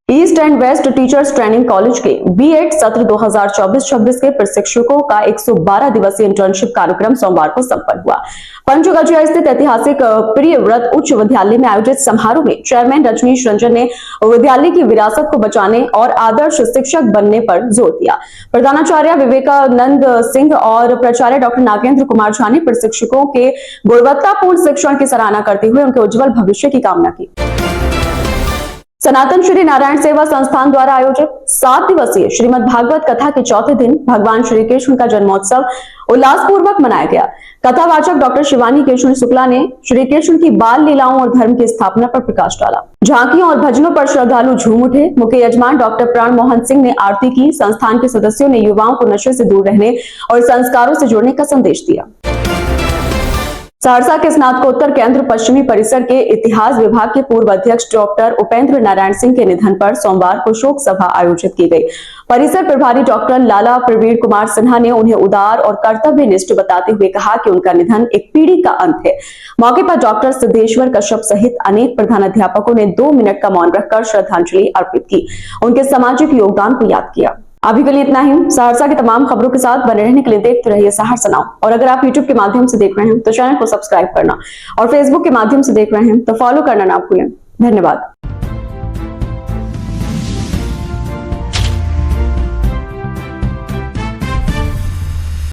East and west teachers training college के B Ed सत्र 2024-26 के प्रशिक्षकों का 112 दिवसीय इंटर्नशिप कार्यक्रम सोमवार को संपन्न हुआ। पंचगछिया स्थित ऐतिहासिक प्रियव्रत उच्च विद्यालय में आयोजित समारोह में चेयरमैन रजनीश रंजन ने विद्यालय की विरासत को बचाने और आदर्श शिक्षक बनने पर जोर दिया। प्रधानाचार्य विवेकानंद सिंह और प्राचार्य डॉक्टर नागेंद्र कुमार झा ने प्रशिक्षकों के गुणवत्तापूर्ण शिक्षण की सराहना करते हुए उनके उज्जवल भविष्य की कामना की। सनातन श्री नारायण सेवा संस्थान द्वारा आयोजित 7 दिवसीय श्रीमद् भागवत कथा के चौथे दिन भगवान श्री कृष्ण का जन्मोत्सव उल्लासपूर्वक मनाया गया। कथावाचक डॉक्टर शिवानी केशव शुक्ला ने श्री कृष्ण की बाल लीलाओं और धर्म की स्थापना पर प्रकाश डाला। झांकियों और भजनों पर श्रद्धालु झूम उठे। मुख्य यजमान डॉक्टर प्राण मोहन सिंह ने आरती की। संस्थान के सदस्यों ने युवाओं को नशे से दूर रहने और संस्कारों से जुड़ने का संदेश दिया। सहरसा के स्नातकोत्तर केंद्र पश्चिमी परिसर के इतिहास विभाग के पूर्व अध्यक्ष डॉक्टर उपेंद्र नारायण सिंह के निधन पर सोमवार को शोक सभा आयोजित की गई। परिसर प्रभारी डॉक्टर लाला प्रवीण कुमार सिन्हा ने उन्हें उदार और कर्तव्यनिष्ठ बताते हुए कहा कि उनका निधन एक पीढ़ी का अंत है। मौके पर डॉक्टर सिद्धेश्वर कश्यप सहित अनेक प्रधानाध्यापकों ने 2 मिनट का मौन रखकर श्रद्धांजलि अर्पित की, उनके सामाजिक योगदान को याद किया। अभी के लिए इतना ही। सहरसा की तमाम खबरों के साथ बने रहने के लिए देखते रहिए सहरसा नाउ। और अगर आप YouTube के माध्यम से देख रहे हैं तो चैनल को सब्सक्राइब करना और Facebook के माध्यम से देख रहे हैं तो फॉलो करना ना भूलें। धन्यवाद।